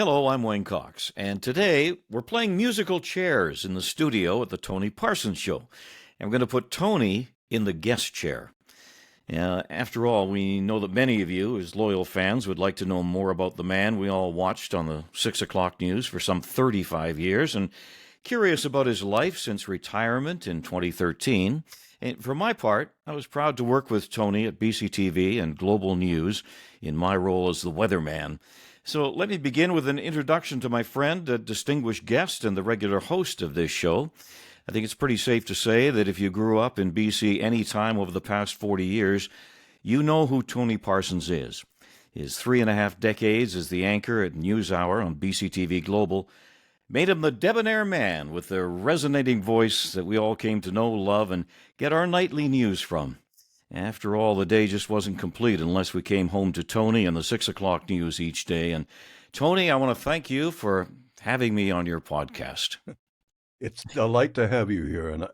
Hello, I'm Wayne Cox, and today we're playing musical chairs in the studio at the Tony Parsons Show. And we're going to put Tony in the guest chair. After all, we know that many of you, as loyal fans, would like to know more about the man we all watched on the 6 o'clock news for some 35 years, and curious about his life since retirement in 2013. And for my part, I was proud to work with Tony at BCTV and Global News in my role as the weatherman. So let me begin with an introduction to my friend, a distinguished guest and the regular host of this show. I think it's pretty safe to say that if you grew up in BC any time over the past 40 years, you know who Tony Parsons is. His 3.5 decades as the anchor at NewsHour on BCTV Global made him the debonair man with the resonating voice that we all came to know, love, and get our nightly news from. After all, the day just wasn't complete unless we came home to Tony and the 6 o'clock news each day. And Tony, I want to thank you for having me on your podcast. It's a delight to have you here. And,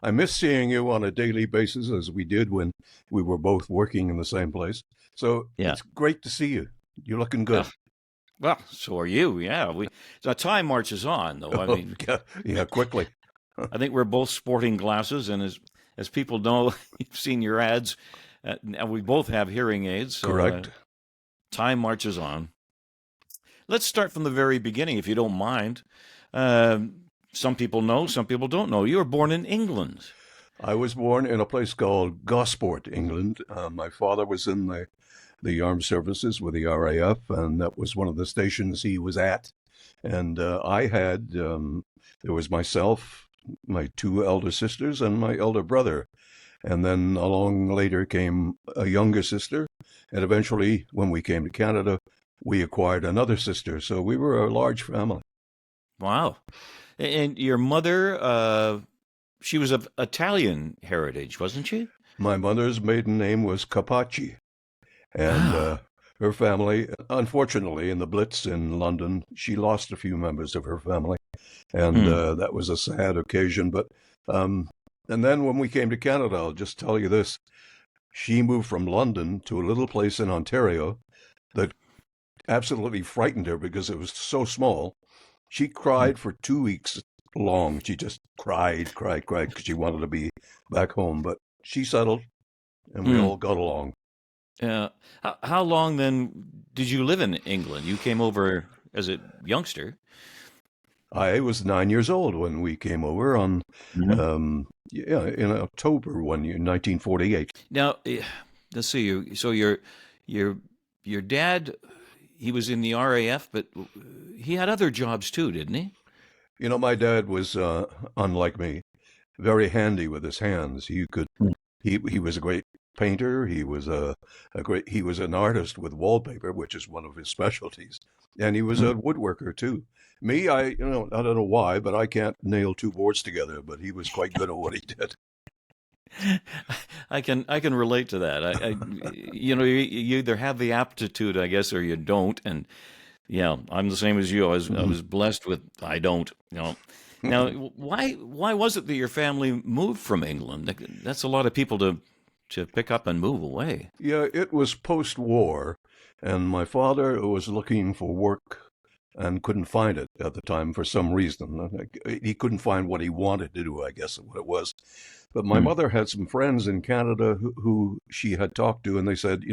I miss seeing you on a daily basis as we did when we were both working in the same place. So It's great to see you. You're looking good. Well, so are you. Yeah. Time marches on, though. I mean, quickly. I think we're both sporting glasses. And as people know, you've seen your ads. And we both have hearing aids. So, correct. Time marches on. Let's start from the very beginning, if you don't mind. Some people know, some people don't know. You were born in England. I was born in a place called Gosport, England. My father was in the armed services with the RAF, and that was one of the stations he was at. And there was myself, my 2 elder sisters, and my elder brother. And then along later came a younger sister. And eventually, when we came to Canada, we acquired another sister. So we were a large family. Wow. And your mother, she was of Italian heritage, wasn't she? My mother's maiden name was Capacci. And her family, unfortunately, in the Blitz in London, she lost a few members of her family. And that was a sad occasion. But and then when we came to Canada, I'll just tell you this. She moved from London to a little place in Ontario that absolutely frightened her because it was so small. She cried for 2 weeks long. She just cried because she wanted to be back home. But she settled, and we all got along. How long then did you live in England? You came over as a youngster. I was 9 years old when we came over in October 1948. Now, let's see. So your dad, he was in the RAF, but he had other jobs too, didn't he? My dad was, unlike me, very handy with his hands. He was a great painter. He was he was an artist with wallpaper, which is one of his specialties. And he was a woodworker too. Me, I don't know why, but I can't nail 2 boards together, but he was quite good at what he did. I can relate to that. You either have the aptitude, I guess, or you don't. And yeah, I'm the same as you. I was blessed with I don't. Now, why was it that your family moved from England? That's a lot of people to pick up and move away. Yeah, it was post-war, and my father was looking for work and couldn't find it at the time for some reason. He couldn't find what he wanted to do, I guess, what it was. But my mother had some friends in Canada who she had talked to, and they said,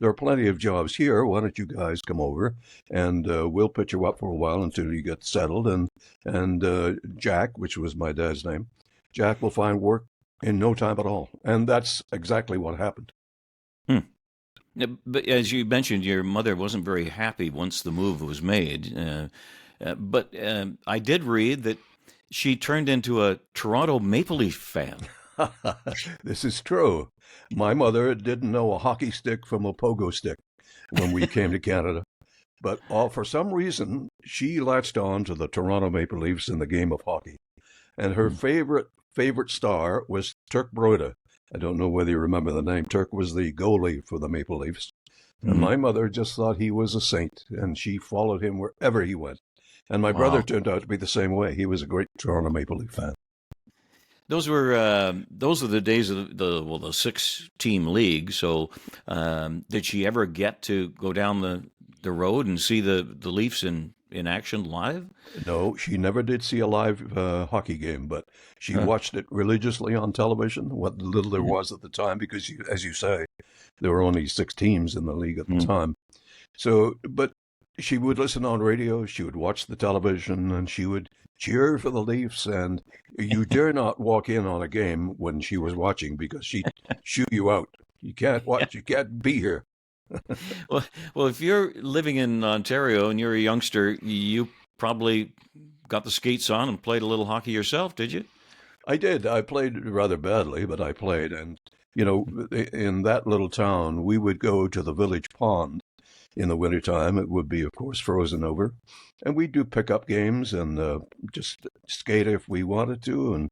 there are plenty of jobs here. Why don't you guys come over, and we'll put you up for a while until you get settled. And Jack, which was my dad's name, Jack will find work in no time at all. And that's exactly what happened. But as you mentioned, your mother wasn't very happy once the move was made. But I did read that she turned into a Toronto Maple Leaf fan. This is true. My mother didn't know a hockey stick from a pogo stick when we came to Canada. But for some reason, she latched on to the Toronto Maple Leafs in the game of hockey. And her favorite star was Turk Broda. I don't know whether you remember the name. Turk was the goalie for the Maple Leafs. And my mother just thought he was a saint, and she followed him wherever he went. And my brother turned out to be the same way. He was a great Toronto Maple Leaf fan. Those were the days of the 6-team league. So, did she ever get to go down the road and see the Leafs in action live? No, she never did see a live hockey game, but she Huh. watched it religiously on television, what little there Mhm. was at the time, because, as you say, there were only 6 teams in the league at the Mm. time. So, but she would listen on radio, she would watch the television, and she would cheer for the Leafs. And you dare not walk in on a game when she was watching because she'd shoot you out. You can't watch, you can't be here. Well, well, if you're living in Ontario and you're a youngster, you probably got the skates on and played a little hockey yourself, did you? I did. I played rather badly, but I played. And, in that little town, we would go to the village pond in the wintertime. It would be, of course, frozen over. And we'd do pickup games and just skate if we wanted to and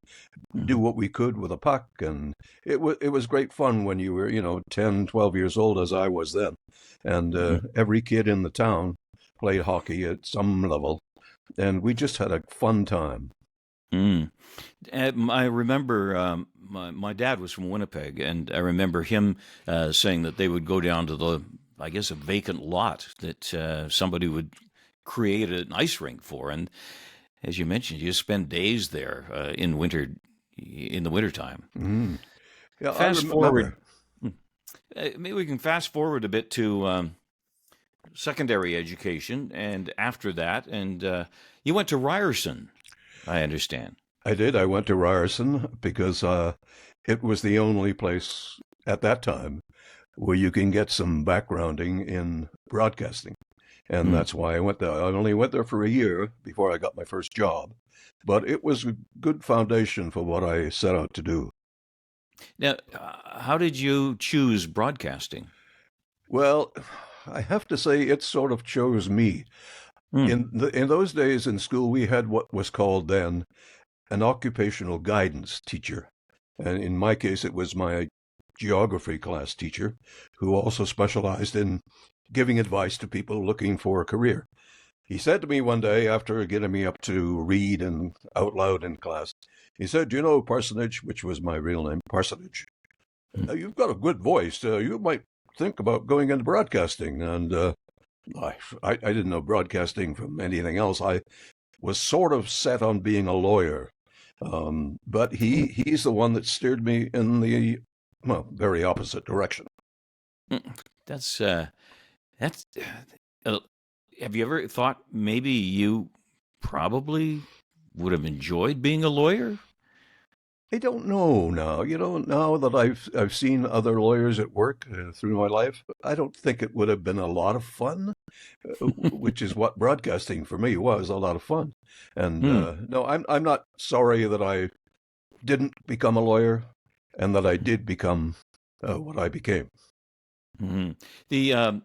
do Mhm. what we could with a puck. And it was great fun when you were, 10, 12 years old, as I was then. And Mhm. every kid in the town played hockey at some level. And we just had a fun time. Mm. I remember my dad was from Winnipeg, and I remember him saying that they would go down to I guess, a vacant lot that somebody would create an ice rink for. And as you mentioned, you spend days there in the wintertime. Mm. Yeah, I Fast forward, remember. maybe we can fast forward a bit to secondary education, and after that, and you went to Ryerson, I understand. I did. I went to Ryerson because it was the only place at that time where you can get some backgrounding in broadcasting. And Hmm. that's why I went there. I only went there for a year before I got my first job, but it was a good foundation for what I set out to do. Now, how did you choose broadcasting? Well, I have to say it sort of chose me. Hmm. In those days in school, we had what was called then an occupational guidance teacher. And in my case, it was my geography class teacher who also specialized in giving advice to people looking for a career. He said to me one day after getting me up to read and out loud in class, he said, "Do you know Parsonage," which was my real name, Parsonage. You've got a good voice. You might think about going into broadcasting." And I didn't know broadcasting from anything else. I was sort of set on being a lawyer. But he's the one that steered me in the, well, very opposite direction. That's that's. Uh, have you ever thought maybe you probably would have enjoyed being a lawyer? I don't know now. Now that I've seen other lawyers at work through my life, I don't think it would have been a lot of fun, which is what broadcasting for me was, a lot of fun. And Hmm. no, I'm not sorry that I didn't become a lawyer and that I did become what I became. Hmm. The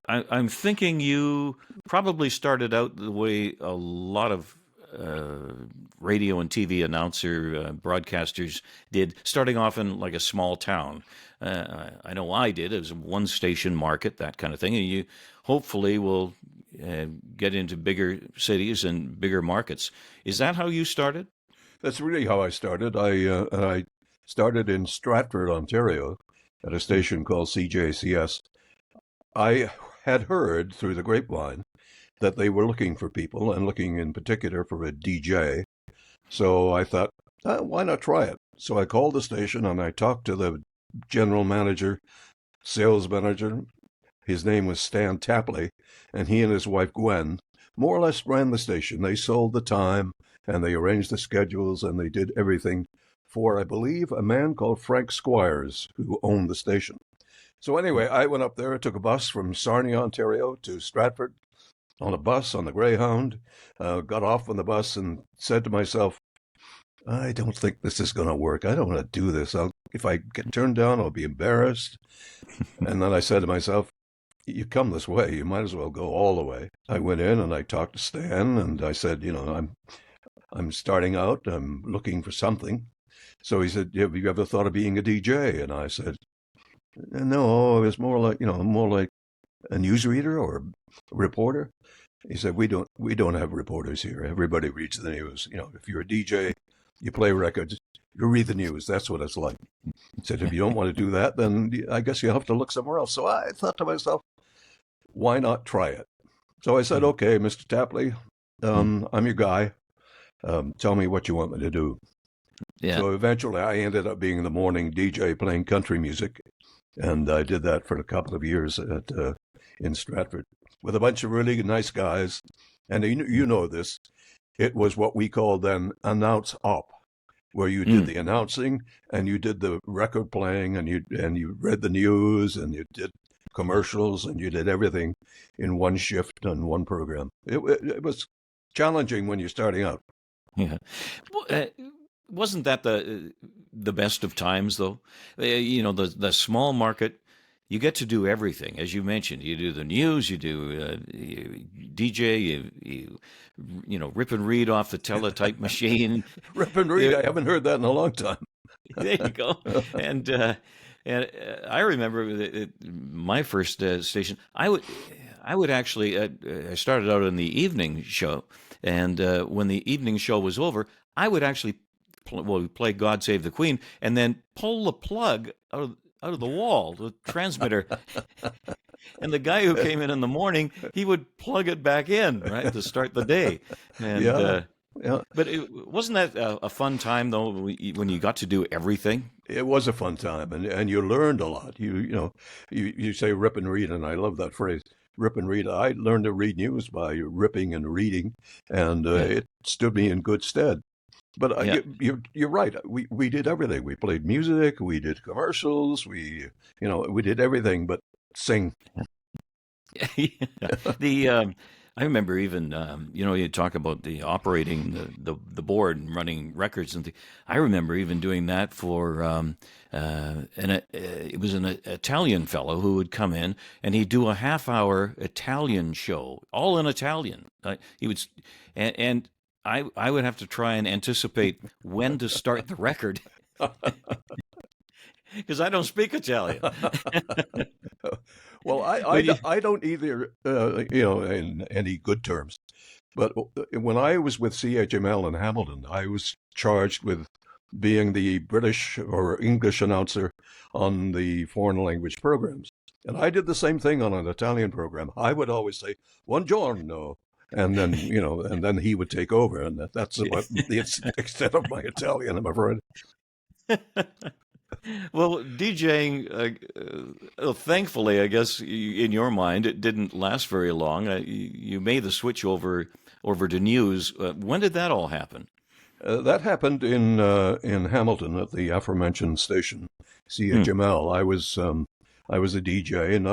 I'm thinking you probably started out the way a lot of uh, radio and TV announcer broadcasters did, starting off in like a small town. I know I did. It was a one station market, that kind of thing, and you hopefully will get into bigger cities and bigger markets. Is that how you started? That's really how I started. I started in Stratford, Ontario, at a station called CJCS. I had heard through the grapevine that they were looking for people and looking in particular for a DJ. So I thought, why not try it? So I called the station and I talked to the general manager, sales manager. His name was Stan Tapley, and he and his wife Gwen more or less ran the station. They sold the time and they arranged the schedules and they did everything for, I believe, a man called Frank Squires, who owned the station. So anyway, I went up there, took a bus from Sarnia, Ontario to Stratford on a bus on the Greyhound, got off on the bus and said to myself, I don't think this is going to work. I don't want to do this. If I get turned down, I'll be embarrassed. And then I said to myself, you come this way, you might as well go all the way. I went in and I talked to Stan and I said, I'm starting out. I'm looking for something. So he said, have you ever thought of being a DJ? And I said, no, it's more like a newsreader or a reporter. He said, we don't have reporters here. Everybody reads the news. If you're a DJ, you play records, you read the news. That's what it's like. He said, if you don't want to do that, then I guess you have to look somewhere else. So I thought to myself, why not try it? So I said, okay, Mr. Tapley, I'm your guy. Tell me what you want me to do. Yeah. So eventually I ended up being the morning DJ playing country music. And I did that for a couple of years in Stratford with a bunch of really nice guys. And you know this. It was what we called then announce op, where you did the announcing and you did the record playing and you read the news and you did commercials and you did everything in one shift on one program. It was challenging when you're starting out. Yeah. Well, wasn't that the best of times, though? The small market, you get to do everything, as you mentioned. You do the news, you do you DJ, you rip and read off the teletype machine. Rip and read. I haven't heard that in a long time. There you go. And I remember my first station. I would actually I started out in the evening show, and when the evening show was over, I would actually play "God Save the Queen" and then pull the plug out of the wall, the transmitter. And the guy who came in the morning, he would plug it back in, right, to start the day. And yeah. But wasn't that a fun time, though, when you got to do everything? It was a fun time, and you learned a lot. You say rip and read, and I love that phrase, rip and read. I learned to read news by ripping and reading, and it stood me in good stead. But you're right. We did everything. We played music. We did commercials. We did everything but sing. I remember even you talk about the operating the board and running records and I remember even doing that for it was an Italian fellow who would come in and he'd do a half-hour Italian show, all in Italian. He would and I would have to try and anticipate when to start the record because I don't speak Italian. Well, I don't either, in any good terms. But when I was with CHML in Hamilton, I was charged with being the British or English announcer on the foreign language programs. And I did the same thing on an Italian program. I would always say, "Buongiorno." And then, and then he would take over. And that's about the extent of my Italian, I'm afraid. Well, DJing, thankfully, I guess in your mind, it didn't last very long. You made the switch over to news. When did that all happen? That happened in Hamilton at the aforementioned station, CHML. I was a DJ, and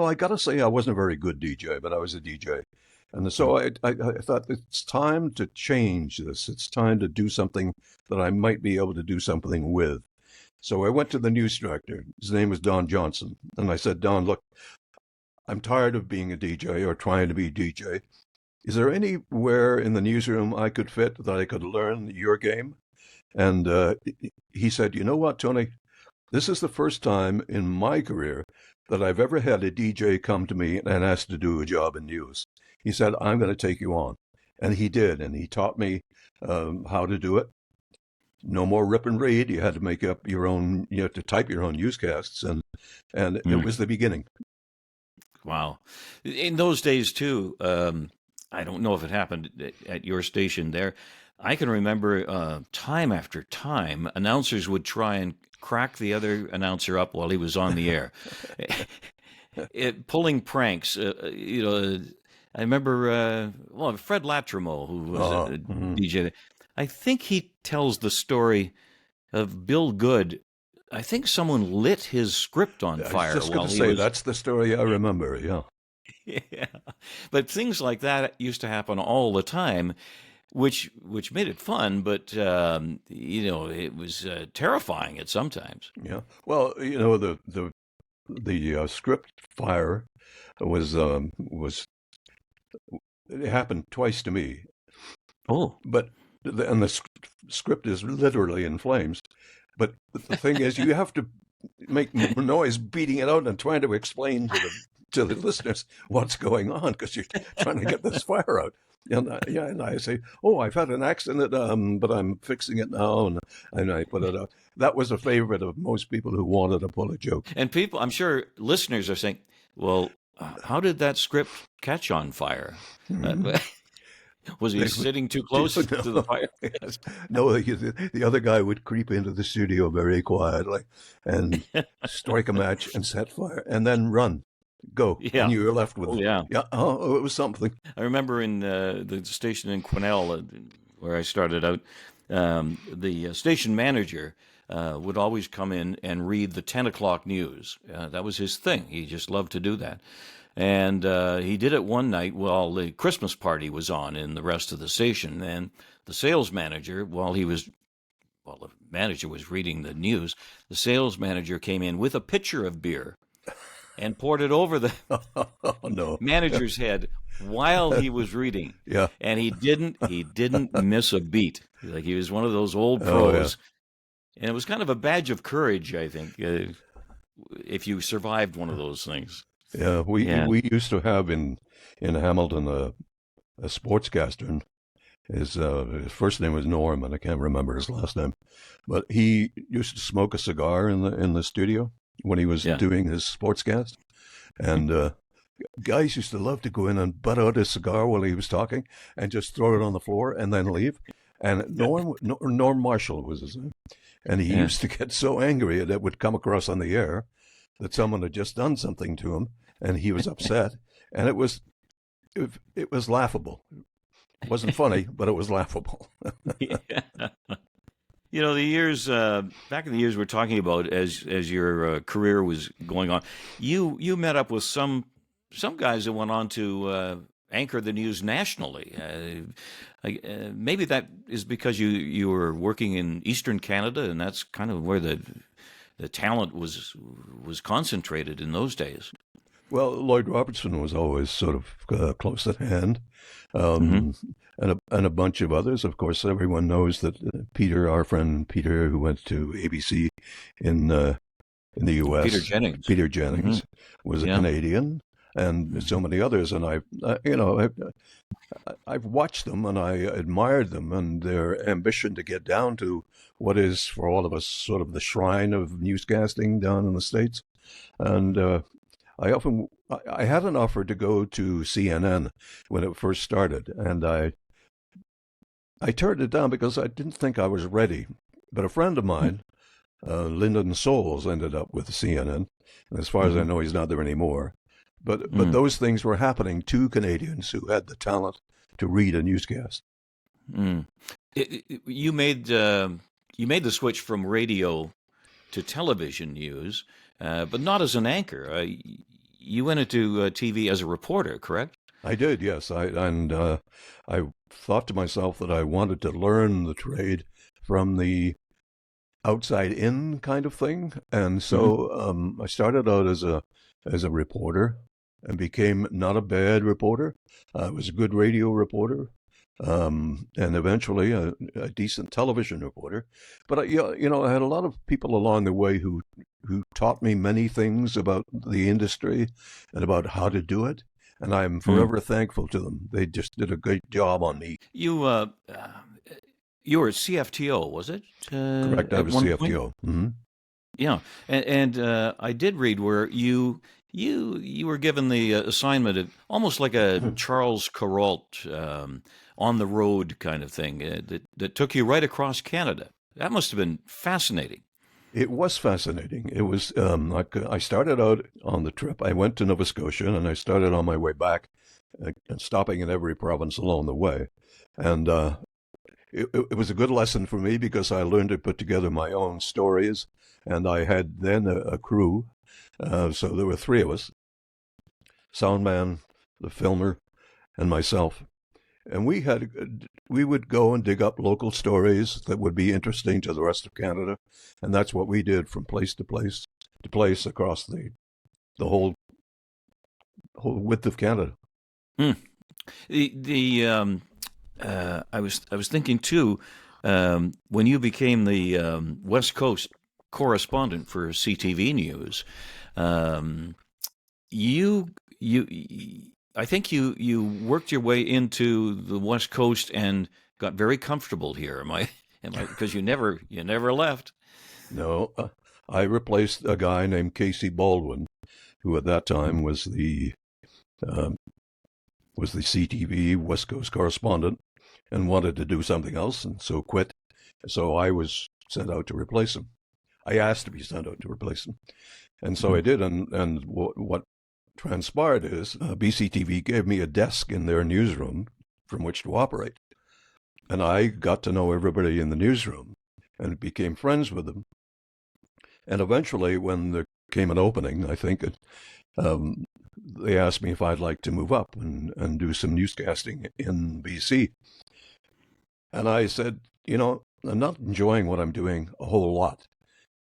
I got to say I wasn't a very good DJ, but I was a DJ. And so I thought it's time to change this. It's time to do something that I might be able to do something with. So I went to the news director. His name was Don Johnson. And I said, "Don, look, I'm tired of being a DJ or trying to be a DJ. Is there anywhere in the newsroom I could fit that I could learn your game?" And he said, "You know what, Tony? This is the first time in my career that I've ever had a DJ come to me and ask to do a job in news." He said, "I'm going to take you on." And he did. And he taught me how to do it. No more rip and read. You had to make up your own, you had to type your own newscasts. And it was the beginning. Wow. In those days, too, I don't know if it happened at your station there. I can remember time after time, announcers would try and crack the other announcer up while he was on the air. Pulling pranks, I remember, Fred Latrimo, who was a DJ. I think he tells the story of Bill Good. I think someone lit his script on fire. I was just going to say, that's the story I remember, yeah. Yeah. But things like that used to happen all the time, which made it fun, but, it was terrifying at sometimes. Yeah. Well, the script fire was it happened twice to me. Oh. But the script is literally in flames. But the thing is, you have to make noise beating it out and trying to explain to the listeners what's going on because you're trying to get this fire out. And I say, "Oh, I've had an accident, but I'm fixing it now," and I put it out. That was a favorite of most people who wanted to pull a joke. And people, I'm sure listeners are saying, "Well, how did that script catch on fire? Mhm. Was he sitting too close to the No, fire? no, the other guy would creep into the studio very quietly and strike a match and set fire and then run, go. Yeah. And you were left Oh, with, yeah. yeah, oh, it was something. I remember in the station in Quesnel, where I started out, the station manager would always come in and read the 10 o'clock news. That was his thing. He just loved to do that. And he did it one night while the Christmas party was on in the rest of the station. And the sales manager, while the manager was reading the news, the sales manager came in with a pitcher of beer and poured it over the Oh, no. manager's head while he was reading. Yeah. And he didn't miss a beat. Like, he was one of those old Oh, yeah. pros. And it was kind of a badge of courage, I think, if you survived one of those things. Yeah. Yeah. We used to have in Hamilton a sportscaster. And his first name was Norm, and I can't remember his last name. But he used to smoke a cigar in the studio when he was Yeah. doing his sportscast. And guys used to love to go in and butt out his cigar while he was talking and just throw it on the floor and then leave. And Norm Marshall was his name. And he Yeah. used to get so angry that it would come across on the air that someone had just done something to him, and he was upset. And it was laughable. It wasn't funny, but it was laughable. Yeah. You know, the years back in the years we're talking about, as your career was going on, you met up with some guys that went on to anchor the news nationally. Maybe that is because you were working in Eastern Canada, and that's kind of where the talent was concentrated in those days. Well, Lloyd Robertson was always sort of close at hand, Hmm. and a bunch of others. Of course, everyone knows that Peter, our friend Peter, who went to ABC in the U.S., Peter Jennings. Peter Hmm. Jennings was a Yeah. Canadian, and so many others. And I've watched them and I admired them and their ambition to get down to what is for all of us sort of the shrine of newscasting down in the States. And I had an offer to go to CNN when it first started, and I turned it down because I didn't think I was ready. But a friend of mine, Lyndon Souls, ended up with CNN, and as far as I Hmm. know, he's not there anymore. But Mm. those things were happening to Canadians who had the talent to read a newscast. Mm. You made the switch from radio to television news, but not as an anchor. You went into TV as a reporter, correct? I did, yes. I thought to myself that I wanted to learn the trade from the outside in kind of thing, and so I started out as a reporter and became not a bad reporter. I was a good radio reporter, and eventually a decent television reporter. But I had a lot of people along the way who taught me many things about the industry and about how to do it. And I'm forever thankful to them. They just did a great job on me. You were at CFTO, was it? Correct, I At was one point? CFTO. Hmm. Yeah, and I did read where you were given the assignment of almost like a Charles Kuralt on the road kind of thing that took you right across Canada. That must have been fascinating. It was fascinating. It was like I started out on the trip. I went to Nova Scotia and I started on my way back, stopping in every province along the way. And it was a good lesson for me because I learned to put together my own stories. And I had then a crew. So there were three of us, sound man, the filmer, and myself. And we would go and dig up local stories that would be interesting to the rest of Canada, and that's what we did from place to place across the whole width of Canada. Hmm. I was thinking too, when you became the West Coast correspondent for CTV News, you I think you worked your way into the West Coast and got very comfortable here. Am I because you never left. No, I replaced a guy named Casey Baldwin, who at that time was the um, was the CTV West Coast correspondent and wanted to do something else, and so quit. So I was sent out to replace him. I asked to be sent out to replace him, and so I did. And what transpired is BCTV gave me a desk in their newsroom from which to operate, and I got to know everybody in the newsroom and became friends with them. And eventually, when there came an opening, I think they asked me if I'd like to move up and do some newscasting in BC. And I said, I'm not enjoying what I'm doing a whole lot.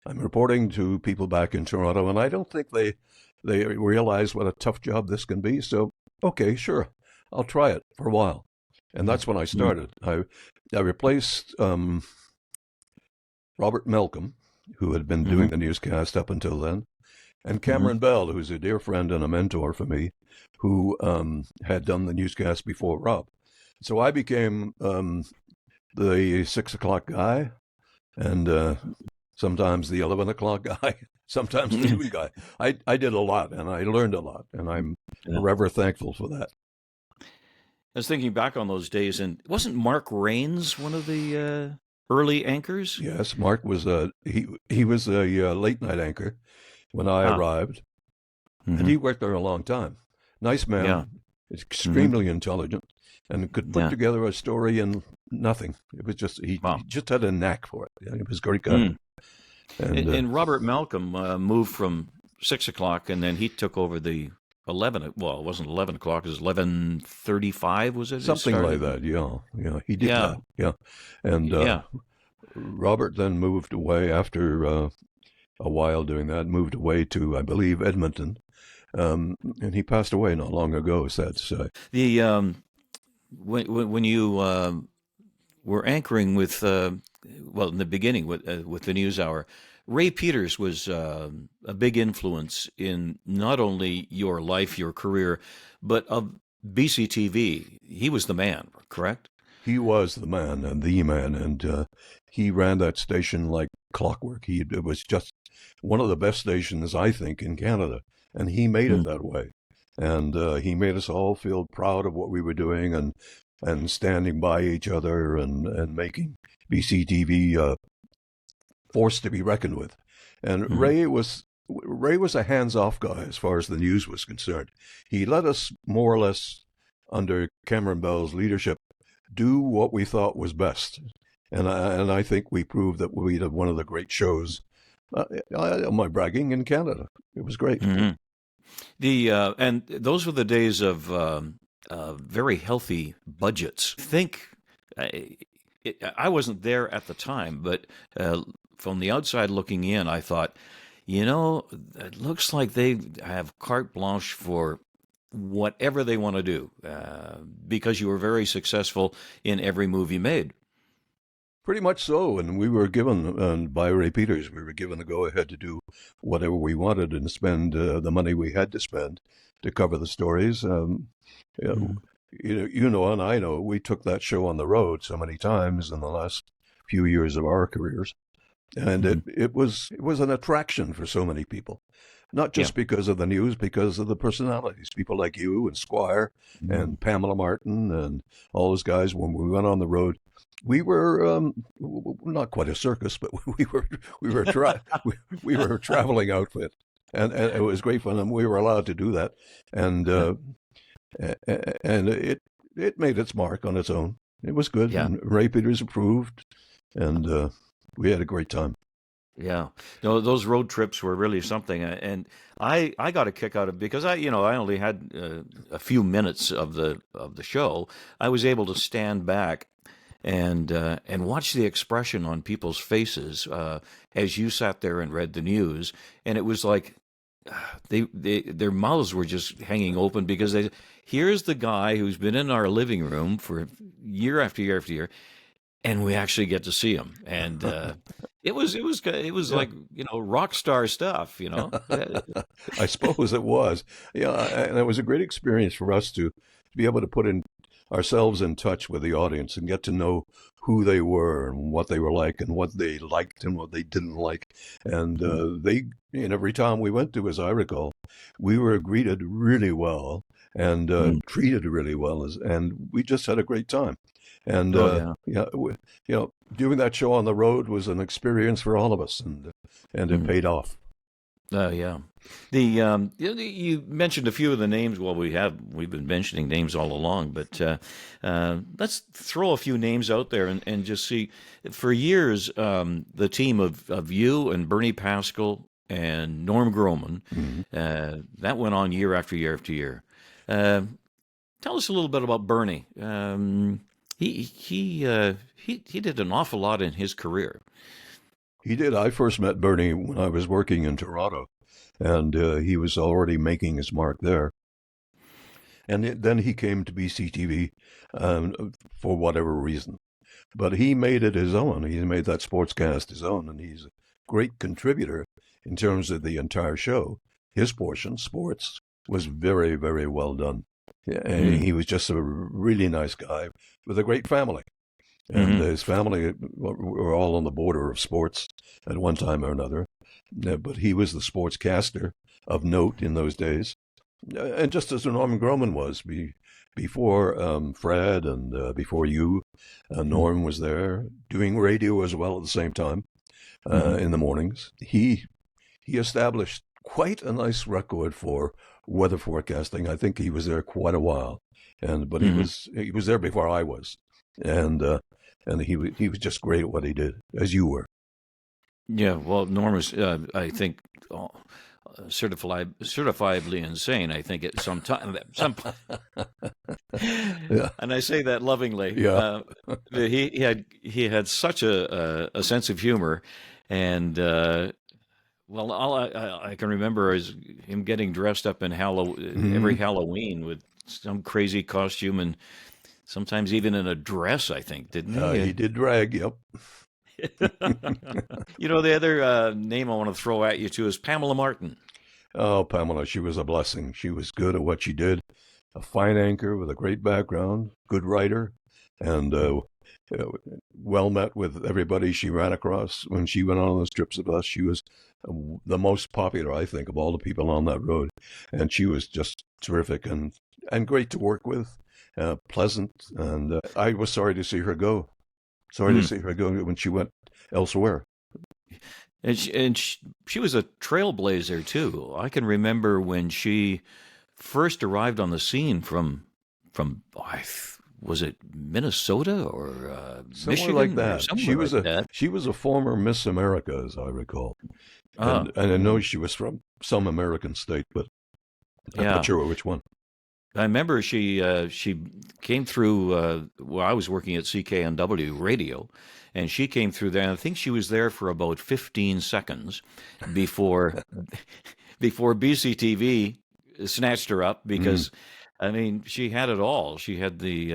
I'm reporting to people back in Toronto, and I don't think they realize what a tough job this can be. So, okay, sure, I'll try it for a while. And that's when I started. I replaced Robert Malcolm, who had been doing the newscast up until then, and Cameron Bell, who's a dear friend and a mentor for me, who had done the newscast before Rob. So I became the 6 o'clock guy, and sometimes the 11 o'clock guy, sometimes the noon guy. I did a lot, and I learned a lot, and I'm forever thankful for that. I was thinking back on those days, and wasn't Mark Rains one of the early anchors? Yes, Mark was he was a late night anchor when I arrived, and he worked there a long time. Nice man, extremely intelligent, and could put together a story in nothing. It was just he just had a knack for it. It was a great guy. And Robert Malcolm moved from 6 o'clock, and then he took over the 11. Well, it wasn't 11 o'clock; it was 11:35. Was it something like that? Yeah, he did that. Yeah, and Robert then moved away after a while doing that. Moved away to, I believe, Edmonton, and he passed away not long ago. Sad to say. The when you were anchoring with in the beginning with the NewsHour, Ray Peters was a big influence in not only your life, your career, but of BCTV. He was the man, correct? He was the man, and he ran that station like clockwork. It was just one of the best stations, I think, in Canada, and he made it that way. And he made us all feel proud of what we were doing and standing by each other and making BCTV force to be reckoned with. And Ray was a hands-off guy as far as the news was concerned. He let us more or less, under Cameron Bell's leadership, do what we thought was best. And I think we proved that we had one of the great shows. My bragging in Canada. It was great. And those were the days of very healthy budgets. I wasn't there at the time, but from the outside looking in, I thought, it looks like they have carte blanche for whatever they want to do because you were very successful in every move you made. Pretty much so, and we were given, by Ray Peters, we were given the go-ahead to do whatever we wanted and spend the money we had to spend to cover the stories. And I know, we took that show on the road so many times in the last few years of our careers, and it was an attraction for so many people, not just because of the news, because of the personalities, people like you and Squire and Pamela Martin and all those guys. When we went on the road, we were not quite a circus, but we were a traveling outfit, and it was great fun, and we were allowed to do that, and it made its mark on its own. It was good. Yeah. And Ray Peters approved, and we had a great time. Yeah, those road trips were really something, and I got a kick out of it because I only had a few minutes of the show. I was able to stand back and watch the expression on people's faces as you sat there and read the news, and it was like their mouths were just hanging open because here's the guy who's been in our living room for year after year after year, and we actually get to see him, and it was like rock star stuff, I suppose it was, and it was a great experience for us to be able to put ourselves in touch with the audience and get to know who they were and what they were like and what they liked and what they didn't like. And every town we went to, as I recall, we were greeted really well and Mm. treated really well, and we just had a great time. And Oh, yeah. yeah, doing that show on the road was an experience for all of us, and it Mm. paid off. Oh, yeah. You mentioned a few of the names. Well, we've been mentioning names all along, but let's throw a few names out there and just see. For years, the team of you and Bernie Pascal and Norm Groman, Hmm. that went on year after year after year. Uh, Tell us a little bit about Bernie. He did an awful lot in his career. He did. I first met Bernie when I was working in Toronto, and he was already making his mark there. And then he came to BCTV for whatever reason. But he made it his own. He made that sportscast his own, and he's a great contributor in terms of the entire show. His portion, sports, was very, very well done. And Mm. he was just a really nice guy with a great family. And Hmm. his family were all on the border of sports at one time or another. But he was the sportscaster of note in those days. And just as Norman Groman was before Fred and before you, Norm was there doing radio as well at the same time Hmm. in the mornings. He established quite a nice record for weather forecasting. I think he was there quite a while, but he Hmm. was there before I was, and he was just great at what he did, as you were. Yeah, well, Norm is, I think, certifiably insane. I think at some, Yeah, and I say that lovingly. yeah. He had such a sense of humor, and well, all I can remember is him getting dressed up in every Hmm. Halloween with some crazy costume, and sometimes even in a dress. I think, didn't He he? did drag. Yep. The other name I want to throw at you too is Pamela Martin. Oh, Pamela, she was a blessing. She was good at what she did. A fine anchor with a great background, good writer, and uh, well met with everybody she ran across. When she went on those trips with us, she was the most popular, I think, of all the people on that road. And she was just terrific and great to work with, pleasant. And I was sorry to see her go. Sorry to Mm. see her go when she went elsewhere. And she was a trailblazer too. I can remember when she first arrived on the scene from was it Minnesota or Somewhere like Michigan or that. somewhere like that. She was a former Miss America, as I recall. Ah, And I know she was from some American state, but I'm not yeah. sure which one. I remember she came through. Well, I was working at CKNW radio, and she came through there. And I think she was there for about 15 seconds before before BCTV snatched her up Mm, because, I mean, she had it all. She had the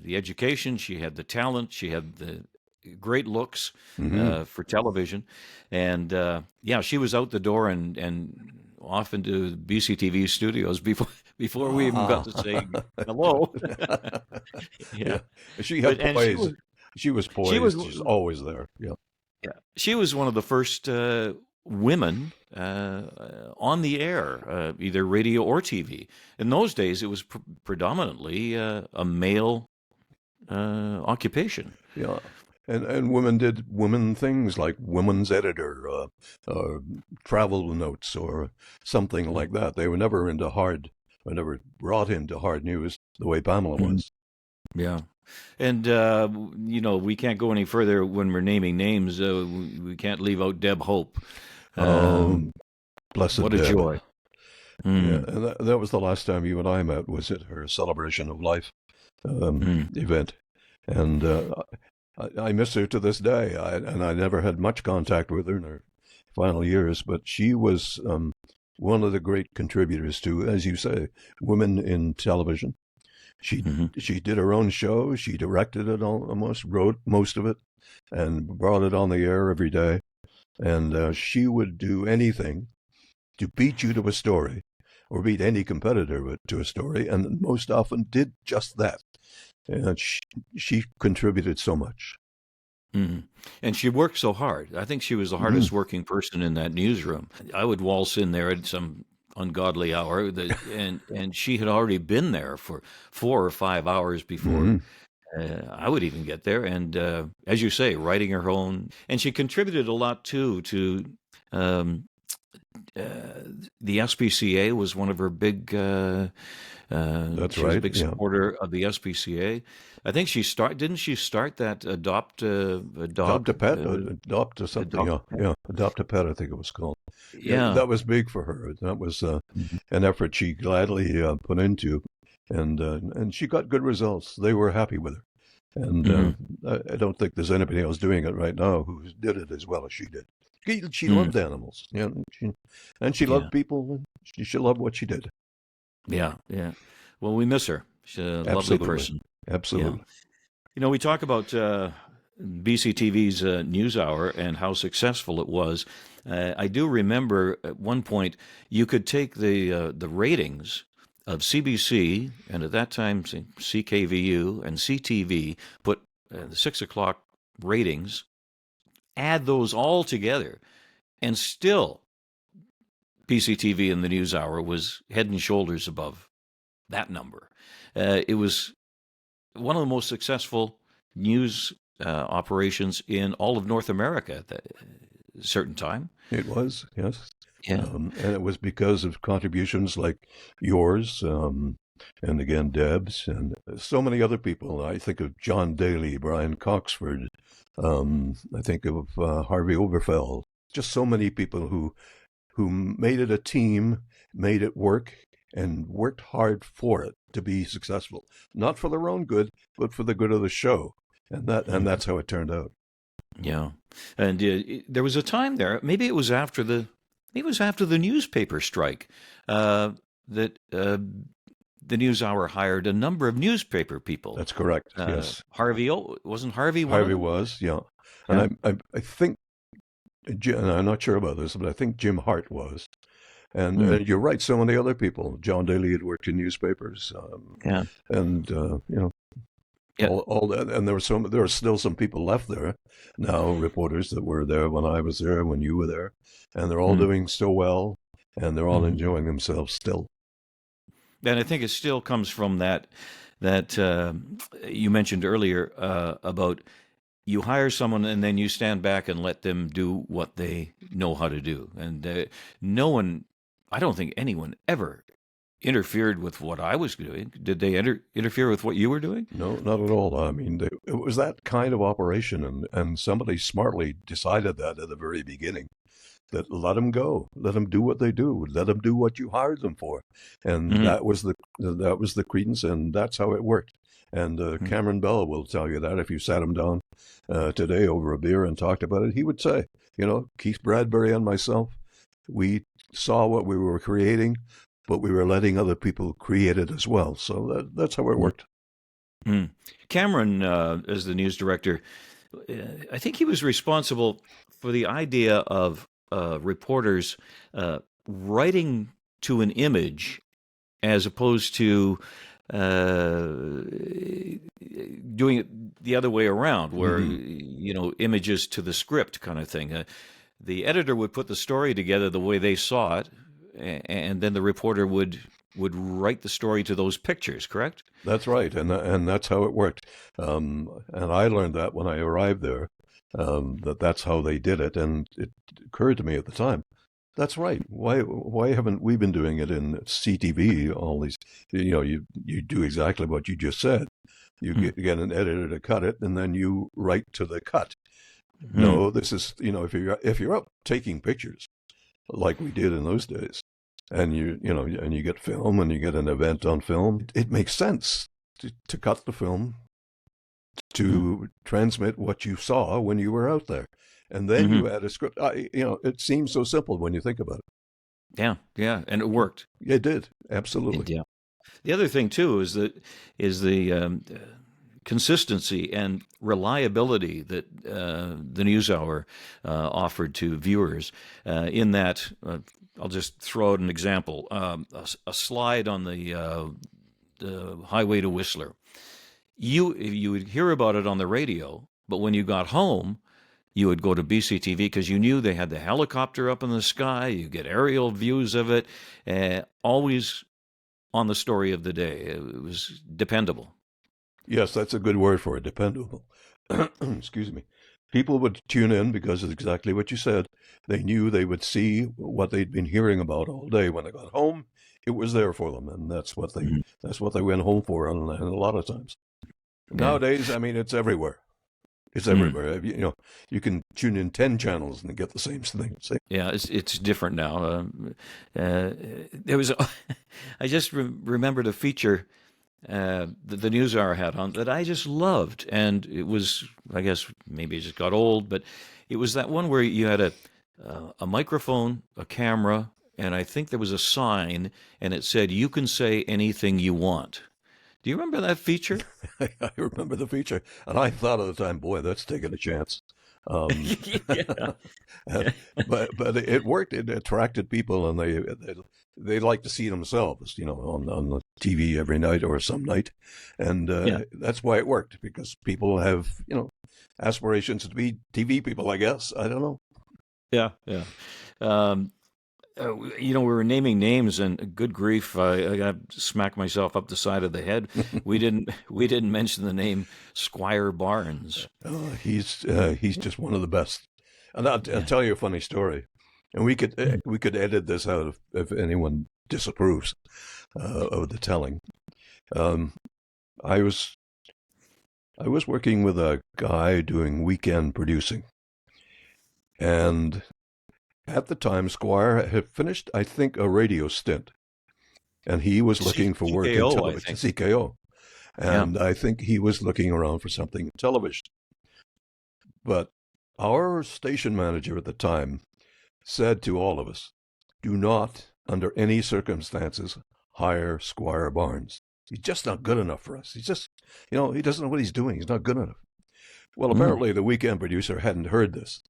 education, she had the talent, she had the great looks hmm. for television, and yeah, she was out the door and off into BCTV studios before we even got Ah. to say hello. Yeah, Yeah, she but had and poise. She was she was poised. She's always there. Yeah. yeah, she was one of the first women on the air, either radio or TV. In those days, it was predominantly a male occupation. Yeah. And women did women things like women's editor, travel notes, or something like that. They were never brought into hard news the way Pamela Mhm. was. Yeah. And, we can't go any further when we're naming names. We can't leave out Deb Hope. Um, Um, Blessed what a Deb. joy. Yeah, Mm, and that was the last time you and I met, was at her celebration of life mm, event. And I miss her to this day. And I never had much contact with her in her final years, but she was one of the great contributors to, as you say, women in television. She mhm, she did her own show. She directed it almost, wrote most of it, and brought it on the air every day. And she would do anything to beat you to a story, or beat any competitor to a story, and most often did just that. And she contributed so much. mhm. And she worked so hard. I think she was the Mm, hardest working person in that newsroom. I would waltz in there at some ungodly hour, and she had already been there for 4 or 5 hours before I would even get there. And as you say, writing her own, and she contributed a lot too to um, the SPCA was one of her big. That's She was a right. big Yeah. supporter of the SPCA. I think didn't she start that adopt a Adopt dog a pet, adopt a something. adopt Yeah, a pet? yeah. Adopt a pet, I think it was called. Yeah, Yeah. that was big for her. That was Mhm. an effort she gladly put into, and she got good results. They were happy with her, and Mhm. I don't think there's anybody else doing it right now who did it as well as she did. She Mm. loved animals, and she Yeah. loved people. And she loved what she did. Yeah. Yeah. Well, we miss her. She's a lovely Absolutely, person. Yeah. absolutely. We talk about BCTV's NewsHour and how successful it was. I do remember at one point you could take the ratings of CBC and at that time CKVU and CTV, put the 6 o'clock ratings, add those all together, and still BCTV and the NewsHour was head and shoulders above that number. It was one of the most successful news operations in all of North America at that certain time. It was, yes. Yeah. And it was because of contributions like yours, and again, Deb's, and so many other people. I think of John Daly, Brian Coxford, I think of Harvey Oberfeld, just so many people who made it a team, made it work, and worked hard for it to be successful. Not for their own good, but for the good of the show. And that's how it turned out. Yeah. And there was a time there, maybe it was after the newspaper strike, that the NewsHour hired a number of newspaper people. That's correct. Yes. Wasn't Harvey one of Harvey them? was, yeah. Yeah. And I think, and I'm not sure about this, but I think Jim Hart was. And Mm. you're right, so many other people. John Daly had worked in newspapers, Yeah. and Yeah. all that. And there are still some people left there now, reporters that were there when I was there, when you were there, and they're all Mm. doing so well, and they're all Mhm. enjoying themselves still. And I think it still comes from that you mentioned earlier about you hire someone and then you stand back and let them do what they know how to do. And no one, I don't think anyone ever interfered with what I was doing. Did they interfere with what you were doing? No, not at all. I mean, it was that kind of operation, and somebody smartly decided that at the very beginning. That let them go, let them do what they do, let them do what you hired them for, and Hmm. that was the credence, and that's how it worked. And Cameron Bell will tell you that if you sat him down today over a beer and talked about it, he would say, Keith Bradbury and myself, we saw what we were creating, but we were letting other people create it as well. So that's how it worked. Mm. Cameron, as the news director, I think he was responsible for the idea of reporters writing to an image as opposed to doing it the other way around, where images to the script kind of thing. The editor would put the story together the way they saw it, and then the reporter would write the story to those pictures. Correct? That's right, and that's how it worked. And I learned that when I arrived there, that's how they did it. And it occurred to me at the time, that's right. Why haven't we been doing it in CTV? All these, you do exactly what you just said. You get an editor to cut it, and then you write to the cut. No, this is if you're up taking pictures like we did in those days, and you get film and you get an event on film, it makes sense to cut the film to transmit what you saw when you were out there, and then you add a script. It seems so simple when you think about it. Yeah, yeah, and it worked. It did, absolutely. Yeah. The other thing too is the consistency and reliability that the NewsHour offered to viewers. In that, I'll just throw out an example: a slide on the highway to Whistler. You would hear about it on the radio, but when you got home, you would go to BCTV because you knew they had the helicopter up in the sky. You get aerial views of it, always on the story of the day. It was dependable. Yes, that's a good word for it, dependable. Excuse me. People would tune in because it's exactly what you said. They knew they would see what they'd been hearing about all day. When they got home, it was there for them, and that's what they went home for, and a lot of times. Nowadays, I mean, it's everywhere. It's everywhere. You can tune in 10 channels and get the same thing. Yeah, it's different now. There was, I just remembered a feature that the NewsHour had on that I just loved, and it was, I guess maybe it just got old, but it was that one where you had a microphone, a camera, and I think there was a sign, and it said, "You can say anything you want." Do you remember that feature? I remember the feature, and I thought at the time, boy, that's taking a chance. Yeah. But it worked. It attracted people, and they like to see themselves, on the TV every night or some night, and that's why it worked, because people have aspirations to be TV people. I guess, I don't know. Yeah, yeah. We were naming names, and good grief, I got to smack myself up the side of the head. We didn't mention the name Squire Barnes. He's just one of the best. And I'll tell you a funny story, and we could edit this out if anyone disapproves of the telling. I was working with a guy doing weekend producing, and at the time, Squire had finished, I think, a radio stint, and he was looking for work in television. CKO. And I think he was looking around for something in television. But our station manager at the time said to all of us, "Do not, under any circumstances, hire Squire Barnes. He's just not good enough for us. He's just, he doesn't know what he's doing. He's not good enough." Well, apparently the weekend producer hadn't heard this.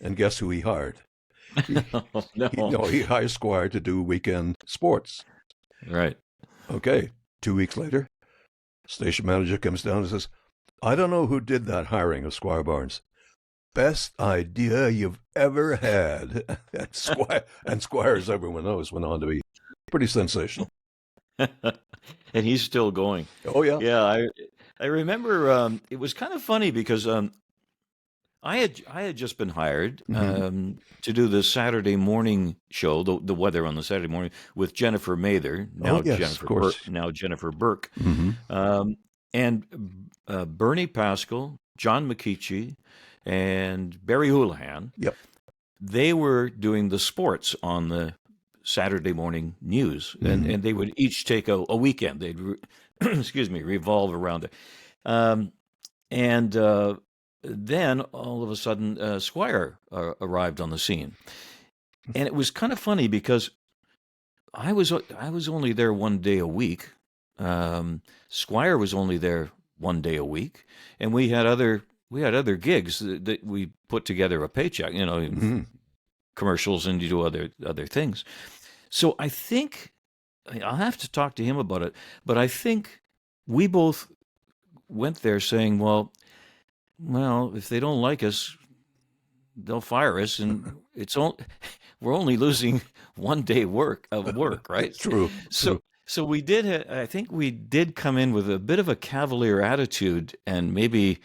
And guess who he hired? He hired Squire to do weekend sports. Right. Okay. 2 weeks later, station manager comes down and says, "I don't know who did that hiring of Squire Barnes. Best idea you've ever had." And Squire, as everyone knows, went on to be pretty sensational. And he's still going. Oh, yeah. Yeah, I remember it was kind of funny because I had just been hired to do the Saturday morning show, the weather on the Saturday morning, with Jennifer Mather, now Jennifer Burke, and Bernie Pascal, John McKeechie, and Barry Houlihan. Yep. They were doing the sports on the Saturday morning news, and they would each take a weekend. They'd revolve around it, and then all of a sudden, Squire arrived on the scene, and it was kind of funny because I was only there 1 day a week. Squire was only there 1 day a week, and we had other gigs that we put together a paycheck, commercials, and you do other things. So I think I'll have to talk to him about it, but I think we both went there saying, well, if they don't like us, they'll fire us, and we're only losing 1 day of work, right? True. So we did. I think we did come in with a bit of a cavalier attitude, and maybe,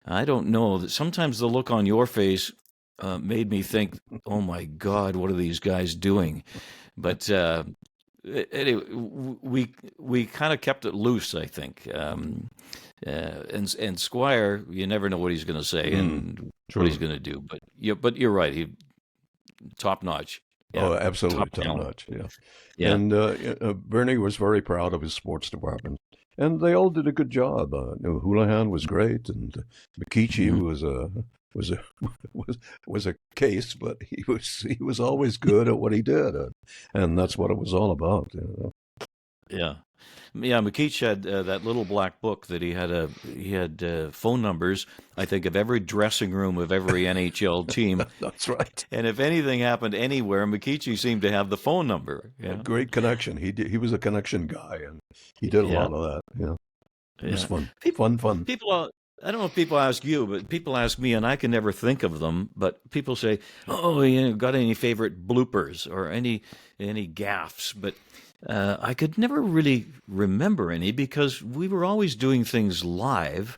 I don't know, that sometimes the look on your face made me think, "Oh my God, what are these guys doing?" But anyway, we kind of kept it loose, I think. And Squire, you never know what he's going to say and what he's going to do. But you're right. He top notch. Yeah, oh, absolutely top notch. Yeah. And Bernie was very proud of his sports department, and they all did a good job. Houlihan was great, and McKeechie was a case, but he was always good at what he did, and that's what it was all about. Yeah. McKeech had that little black book that he had phone numbers, I think, of every dressing room of every NHL team. That's right. And if anything happened anywhere, McKeechie seemed to have the phone number. Yeah. A great connection. He was a connection guy, and he did a lot of that. Yeah. It was fun. Fun. People I don't know if people ask you, but people ask me, and I can never think of them. But people say, "Oh, got any favorite bloopers or any gaffes?" But I could never really remember any because we were always doing things live,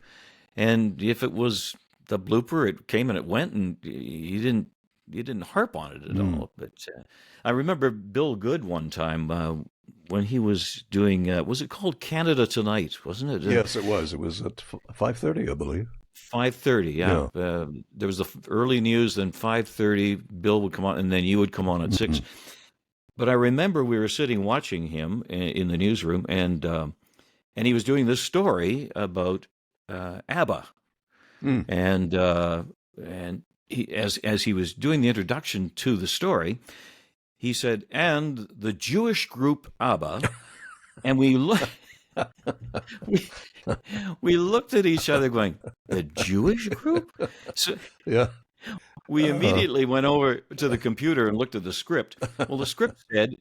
and if it was the blooper, it came and it went, and you didn't harp on it at all. But I remember Bill Good one time when he was doing was it called Canada Tonight, wasn't it? Yes, it was. It was at 5:30, I believe. 5:30, yeah. There was the early news, then 5:30, Bill would come on, and then you would come on at 6. But I remember we were sitting watching him in the newsroom, and he was doing this story about ABBA, and he, as he was doing the introduction to the story, he said, "And the Jewish group ABBA," and we we looked at each other, going, "The Jewish group?" So Yeah. we immediately went over to the computer and looked at the script. Well, the script said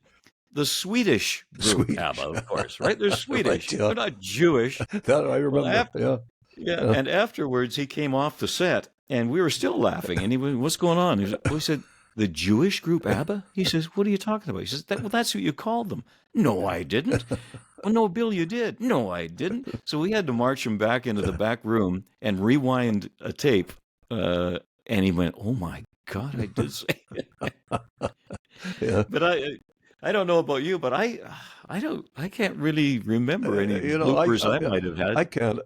the Swedish group ABBA, of course, right? They're Swedish. Right, yeah. They're not Jewish. That I remember. Yeah. And afterwards, he came off the set, and we were still laughing. And he went, "What's going on?" We said, "The Jewish group ABBA?" He says, "What are you talking about?" He says, "Well, that's what you called them." "No, I didn't." "Well, no, Bill, you did." "No, I didn't." So we had to march him back into the back room and rewind a tape. And he went, "Oh my God, I did say it." Yeah. But I don't know about you, but I can't really remember any bloopers I might have had. I can't.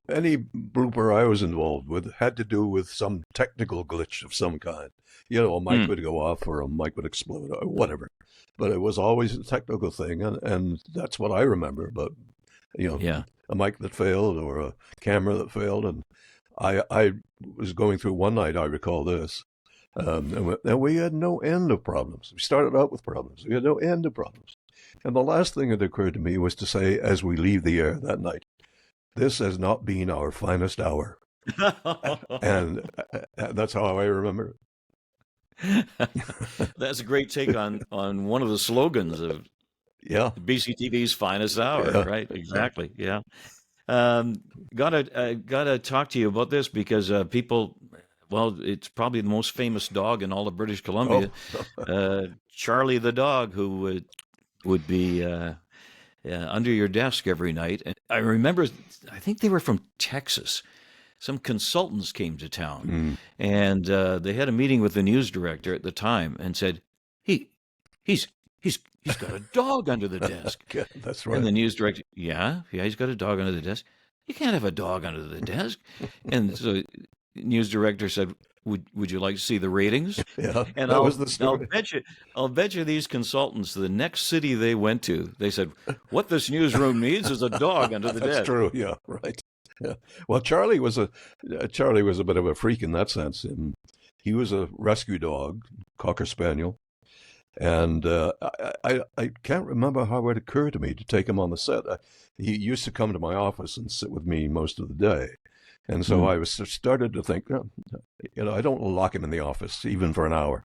Any blooper I was involved with had to do with some technical glitch of some kind. A mic would go off or a mic would explode or whatever. But it was always a technical thing, and that's what I remember. But, a mic that failed or a camera that failed. And I was going through one night, I recall this, and we had no end of problems. We started out with problems. We had no end of problems. And the last thing that occurred to me was to say, as we leave the air that night, "This has not been our finest hour." And that's how I remember it. That's a great take on one of the slogans of BCTV's finest hour, right? Exactly. Yeah. Gotta talk to you about this because people, well, it's probably the most famous dog in all of British Columbia, Charlie the dog, who would be under your desk every night. And I remember, I think they were from Texas. Some consultants came to town, and they had a meeting with the news director at the time, and said, "He's got a dog under the desk." Yeah, that's right. And the news director, yeah, he's got a dog under the desk. "You can't have a dog under the desk." And so the news director said, Would you like to see the ratings?" Yeah, And that was the story. I'll bet you these consultants, the next city they went to, they said, "What this newsroom needs is a dog under the That's desk." true. Yeah, right. Yeah. Well, Charlie was a bit of a freak in that sense. And he was a rescue dog, Cocker Spaniel. And I can't remember how it occurred to me to take him on the set. He used to come to my office and sit with me most of the day. And so I started to think, I don't lock him in the office even for an hour.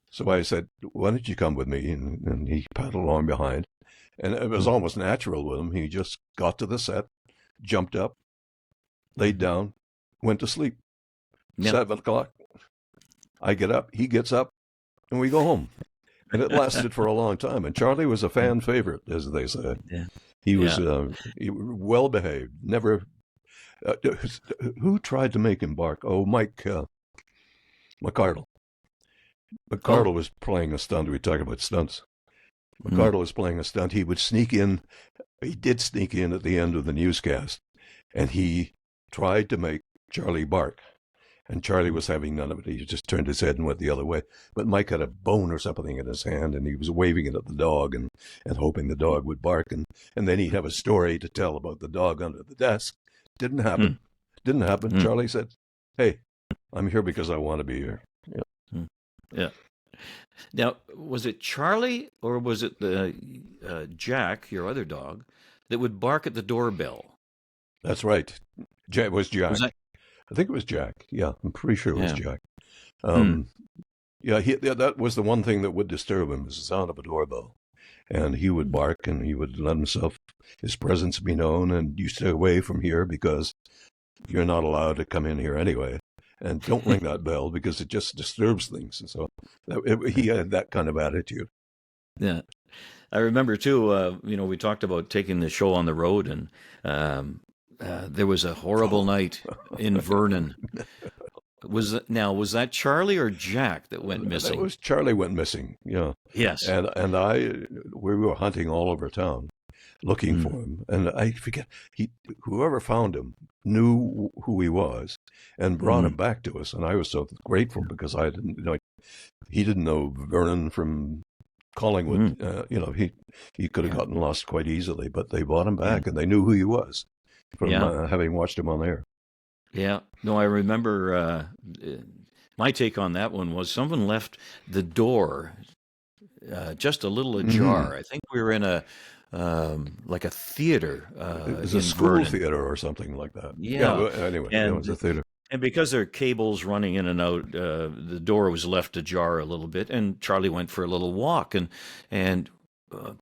So I said, "Why don't you come with me?" And he paddled along behind. And it was almost natural with him. He just got to the set, jumped up, laid down, went to sleep. Yeah. 7 o'clock. I get up, he gets up, and we go home. And it lasted for a long time. And Charlie was a fan favorite, as they say. Yeah. He was well behaved. Never. Who tried to make him bark? Oh, Mike McCardle. McCardle was playing a stunt. We talk about stunts. McCardle was playing a stunt. He would sneak in. He did sneak in at the end of the newscast, and he tried to make Charlie bark. And Charlie was having none of it. He just turned his head and went the other way. But Mike had a bone or something in his hand, and he was waving it at the dog and hoping the dog would bark. And then he'd have a story to tell about the dog under the desk. Didn't happen. Didn't happen. Charlie said, "Hey, I'm here because I want to be here." Yeah. Yeah. Now, was it Charlie or was it the Jack, your other dog, that would bark at the doorbell? That's right. It was Jack. Was that- I think it was Jack. Yeah, I'm pretty sure it was Jack. Hmm. That was the one thing that would disturb him, was the sound of a doorbell. And he would bark, and he would let his presence be known, and you stay away from here because you're not allowed to come in here anyway. And don't ring that bell because it just disturbs things. And so he had that kind of attitude. Yeah. I remember too, we talked about taking the show on the road, and there was a horrible night in Vernon. Was that Charlie or Jack that went missing? It was Charlie went missing. Yeah. Yes. And we were hunting all over town looking for him. And I forget, whoever found him knew who he was and brought him back to us. And I was so grateful because I didn't know, he didn't know Vernon from Collingwood. He could have gotten lost quite easily, but they brought him back and they knew who he was from having watched him on air. Yeah. No, I remember my take on that one was someone left the door just a little ajar. I think we were in a theater. It was a school Vernon. theater or something like that. Yeah. Anyway, it was a theater. And because there are cables running in and out, the door was left ajar a little bit, and Charlie went for a little walk, and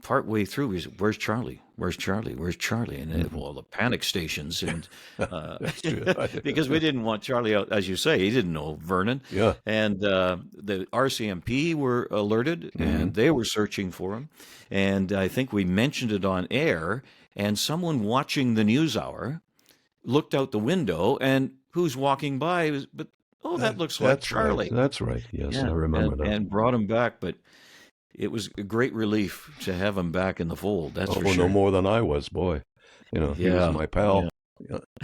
partway through, he said, "Where's Charlie? Where's Charlie? Where's Charlie?" And the panic stations, and That's true. because we didn't want Charlie out, as you say, he didn't know Vernon. Yeah. And the RCMP were alerted, and they were searching for him. And I think we mentioned it on air, and someone watching the NewsHour looked out the window, and who's walking by? That looks like Charlie. Right. That's right. Yes, I remember that. And brought him back, but it was a great relief to have him back in the fold. That's for sure. No more than I was, boy. He was my pal.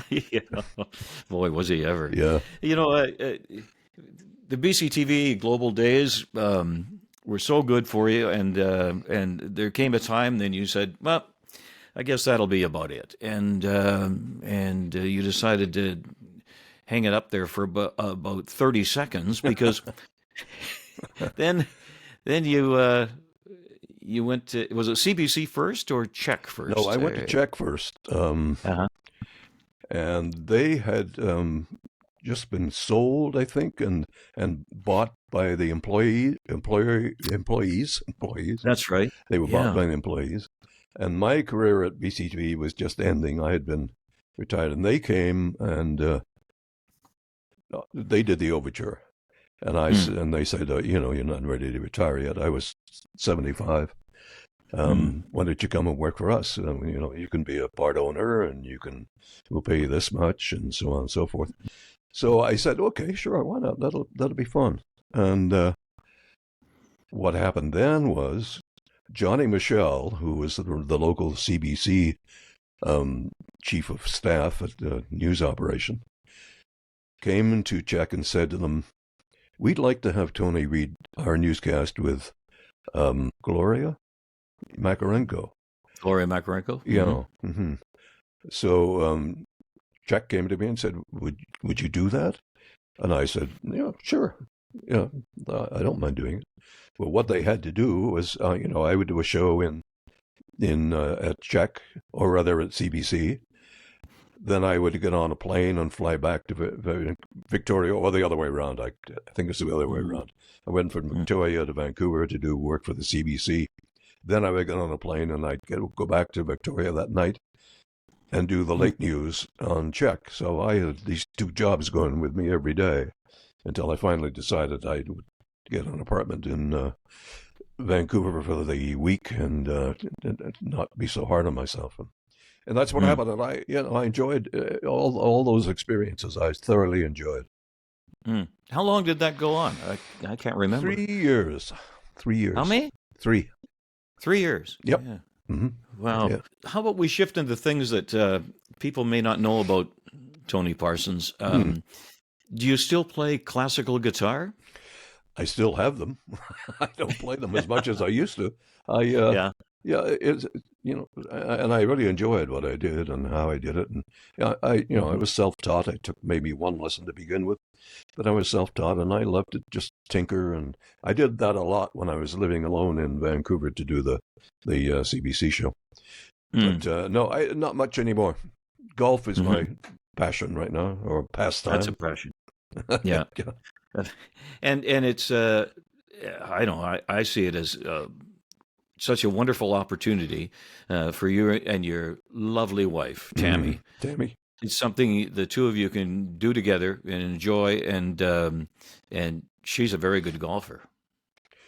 Yeah. Boy, was he ever. Yeah. The BCTV Global Days were so good for you, and there came a time then you said, well, I guess that'll be about it. And you decided to hang it up there for about 30 seconds because then you went to, was it CBC first or Czech first? No, I went to Czech first. And they had just been sold, I think, and bought by the employees. That's right. They were bought by the employees. And my career at BCTV was just ending. I had been retired, and they came and they did the overture. And and they said, you're not ready to retire yet. I was 75. Why don't you come and work for us? You can be a part owner, and we'll pay you this much, and so on and so forth. So I said, okay, sure, why not? That'll be fun. And what happened then was Johnny Michel, who was the local CBC chief of staff at the news operation, came into Czech and said to them, we'd like to have Tony read our newscast with Gloria Makarenko. Gloria Makarenko? Yeah. Mm-hmm. So Czech came to me and said, would you do that? And I said, yeah, sure. Yeah, I don't mind doing it. Well, what they had to do was, I would do a show in at Czech, or rather at CBC. Then I would get on a plane and fly back to Victoria, or the other way around. I think it's the other way around. I went from Victoria to Vancouver to do work for the CBC. Then I would get on a plane and I'd go back to Victoria that night and do the late news on Czech. So I had these two jobs going with me every day until I finally decided I would get an apartment in Vancouver for the week and not be so hard on myself. And that's what happened. And I enjoyed all those experiences. I thoroughly enjoyed. How long did that go on? I can't remember. 3 years. 3 years. How many? 3. 3 years. Yep. Yeah. Mm-hmm. Wow. Yeah. How about we shift into things that people may not know about Tony Parsons? Do you still play classical guitar? I still have them. I don't play them as much as I used to. It's and I really enjoyed what I did and how I did it. And I was self-taught. I took maybe one lesson to begin with, but I was self-taught and I loved to just tinker. And I did that a lot when I was living alone in Vancouver to do the CBC show. But no, not much anymore. Golf is my passion right now, or pastime. That's a passion. Yeah. And it's I see it as such a wonderful opportunity for you and your lovely wife, Tammy. it's something the two of you can do together and enjoy, and she's a very good golfer.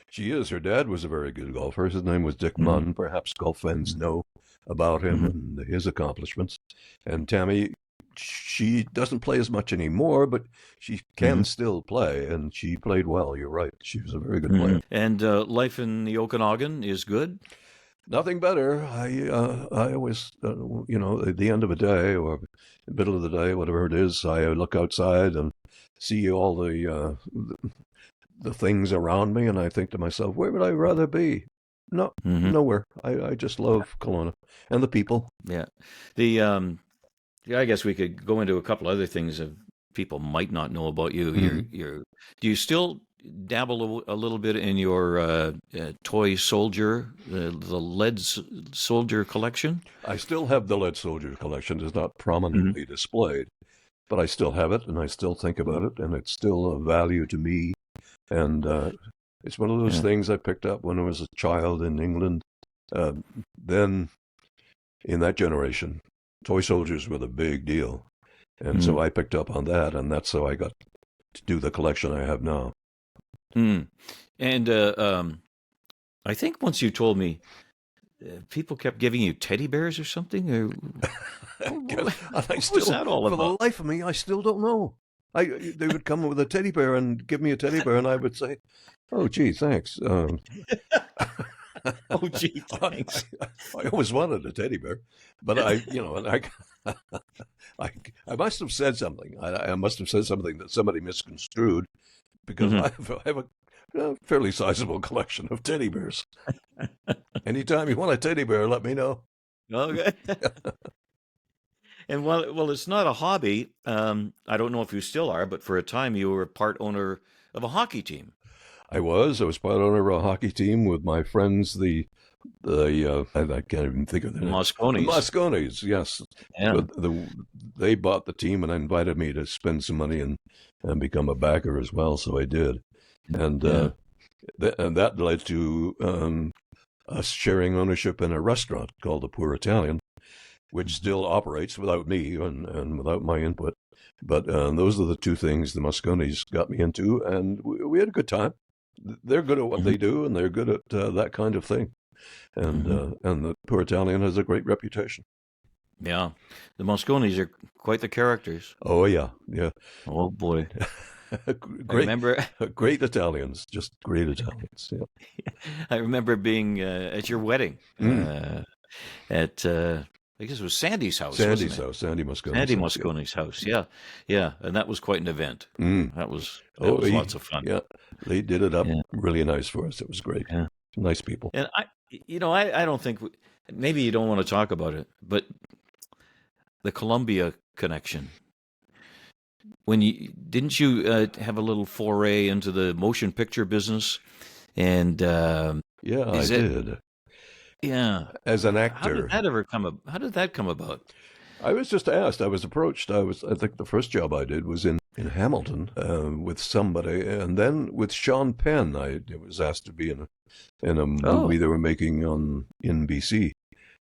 She is. Her dad was a very good golfer. His name was Dick Hmm. Munn. Perhaps golf fans know about him Hmm. and his accomplishments. And Tammy, she doesn't play as much anymore, but she Hmm. can still play, and she played well. You're right. She was a very good player. And life in the Okanagan is good. Nothing better. I always, at the end of a day or middle of the day, whatever it is, I look outside and see all the things around me, and I think to myself, where would I rather be? No, Hmm. nowhere. I just love Kelowna and the people. Yeah. The yeah, I guess we could go into a couple other things that people might not know about you. Hmm. Do you still dabble a little bit in your toy soldier, the soldier collection? I still have the Lead Soldier collection. It's not Hmm. prominently displayed, but I still have it, and I still think about it, and it's still of value to me. And it's one of those Yeah. things I picked up when I was a child in England. Uh, then, in that generation, toy soldiers were the big deal. And so Mm. I picked up on that, and that's how I got to do the collection I have now. Mm. And I think once you told me people kept giving you teddy bears or something. Or And I what was still, that all for the about? life of me, I still don't know. They would come with a teddy bear and give me a teddy bear, and I would say, "Oh, gee, thanks." Oh, gee, I, thanks. I always wanted a teddy bear, but and I must have said something. I must have said something that somebody misconstrued because Hmm. I have a fairly sizable collection of teddy bears. Anytime you want a teddy bear, let me know. Okay. And well, it's not a hobby. I don't know if you still are, but for a time you were part owner of a hockey team. I was part owner of a hockey team with my friends, I can't even think of their The name. The Moscones. Moscones, yes. Yeah. They bought the team and invited me to spend some money and become a backer as well, so I did. And Yeah. and that led to us sharing ownership in a restaurant called the Poor Italian, which still operates without me and without my input. But those are the two things the Moscones got me into, and we had a good time. They're good at what Hmm. they do, and they're good at that kind of thing. Hmm. And the Poor Italian has a great reputation. Yeah. The Moscones are quite the characters. Oh yeah, yeah. Oh boy. I Great, remember great Italians, just great Italians. Yeah. I remember being at your wedding Mm. at I guess it was Sandy's house, wasn't Sandy's it? house, Sandy Moscone's Sandy house. Yeah. Moscone's house. Yeah. Yeah, and that was quite an event. Mm. That Oh, was lots of fun. yeah. They did it up Yeah. really nice for us. It was great. Yeah. Nice people. And I don't think maybe you don't want to talk about it, but the Columbia connection. When you didn't you have a little foray into the motion picture business, and Yeah, I is it? did. Yeah. As an How did actor, that ever come up? How did that come about? I was just asked. I was approached. I think the first job I did was in Hamilton with somebody, and then with Sean Penn, I was asked to be in a Oh. movie they were making on in BC.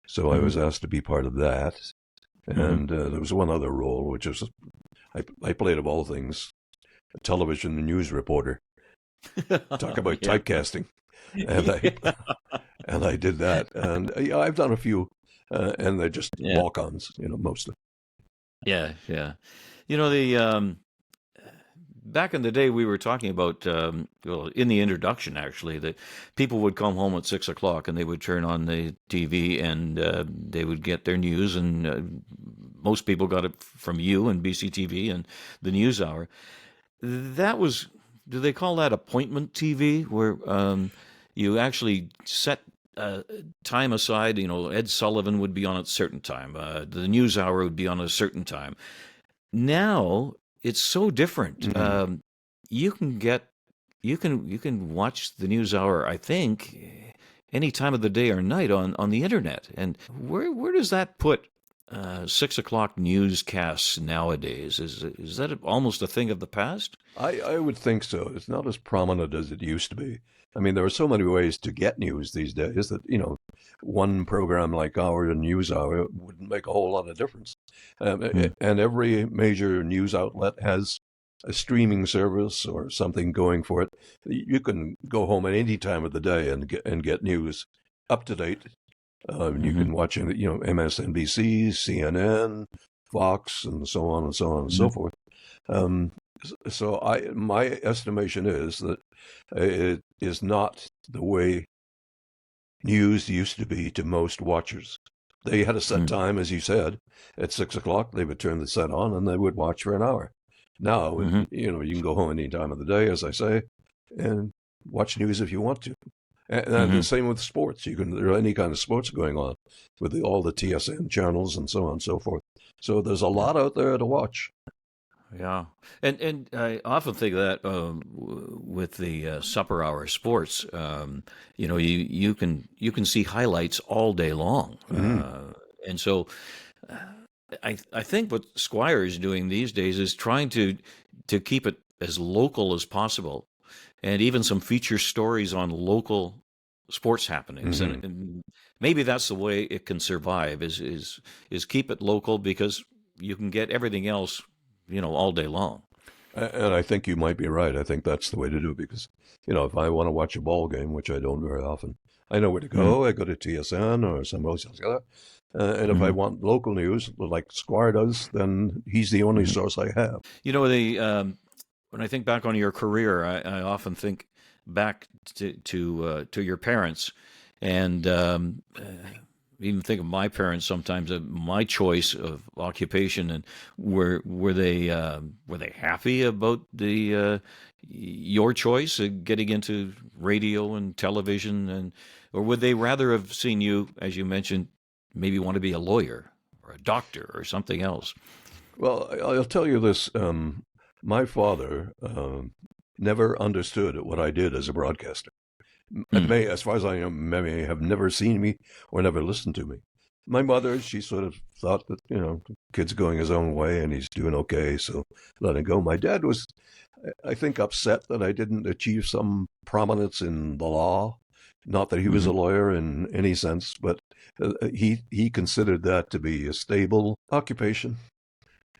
So I Hmm. was asked to be part of that, Hmm. and there was one other role, which was I played of all things a television news reporter. Talk about Yeah. typecasting, and I Yeah. and I did that, and yeah, I've done a few, and they're just Yeah. walk-ons, mostly. Yeah. Yeah. The back in the day, we were talking about, well, in the introduction, actually, that people would come home at 6 o'clock and they would turn on the TV and they would get their news. And most people got it from you and BCTV and the NewsHour. That was, do they call that appointment TV, where you actually set time aside? Ed Sullivan would be on at a certain time, the NewsHour would be on a certain time. Now it's so different. Mm. You can get you can watch the NewsHour, I think, any time of the day or night on the internet. And where does that put 6 o'clock newscasts nowadays? Is that almost a thing of the past? I would think so. It's not as prominent as it used to be. I mean, there are so many ways to get news these days that, one program like our NewsHour, it wouldn't make a whole lot of difference. Mm. And every major news outlet has a streaming service or something going for it. You can go home at any time of the day and get news up to date. You Hmm. can watch it, MSNBC, CNN, Fox, and so on and so on and so forth. So my estimation is that it is not the way news used to be to most watchers. They had a set time, as you said, at 6 o'clock. They would turn the set on and they would watch for an hour. Now, Hmm. you can go home any time of the day, as I say, and watch news if you want to. And the same with sports. There are any kind of sports going on with all the TSN channels and so on and so forth. So there's a lot out there to watch. Yeah, and I often think that with the supper hour sports, you can see highlights all day long, and so I think what Squire is doing these days is trying to keep it as local as possible, and even some feature stories on local sports happenings, and maybe that's the way it can survive is keep it local because you can get everything else, all day long. And I think you might be right. I think that's the way to do it because, if I want to watch a ball game, which I don't very often, I know where to go. I go to TSN or somewhere else. And if I want local news, like Squire does, then he's the only source I have. When I think back on your career, I often think back to your parents, and even think of my parents sometimes. My choice of occupation, and were they happy about the your choice of getting into radio and television, or would they rather have seen you, as you mentioned, maybe want to be a lawyer or a doctor or something else? Well, I'll tell you this. My father never understood what I did as a broadcaster. As far as I know, may have never seen me or never listened to me. My mother, she sort of thought that, the kid's going his own way and he's doing okay, so let him go. My dad was, I think, upset that I didn't achieve some prominence in the law. Not that he was a lawyer in any sense, but he considered that to be a stable occupation.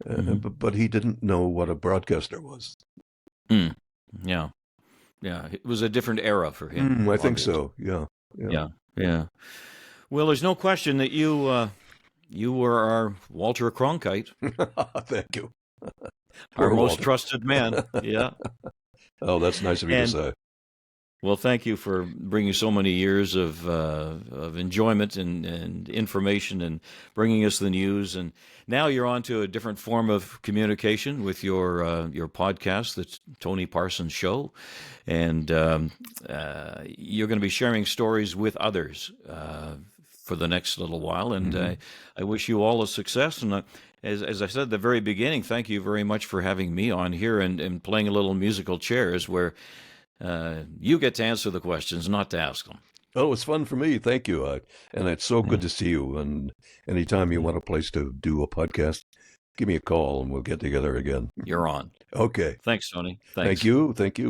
But he didn't know what a broadcaster was. Yeah. Yeah, it was a different era for him. I think Obviously. so. Yeah. Yeah. Well, there's no question that you were our Walter Cronkite, Thank you. our Poor most Walter. trusted man. Yeah. Oh, that's nice of you to And say. well, thank you for bringing so many years of enjoyment and information and bringing us the news. And now you're on to a different form of communication with your podcast, the Tony Parsons Show. And you're going to be sharing stories with others for the next little while. And I wish you all the success. And as I said at the very beginning, thank you very much for having me on here and playing a little musical chairs where you get to answer the questions, not to ask them. Oh, it's fun for me. Thank you. And it's so good to see you. And anytime you want a place to do a podcast, give me a call and we'll get together again. You're on. Okay. Thanks, Tony. Thanks. Thank you. Thank you.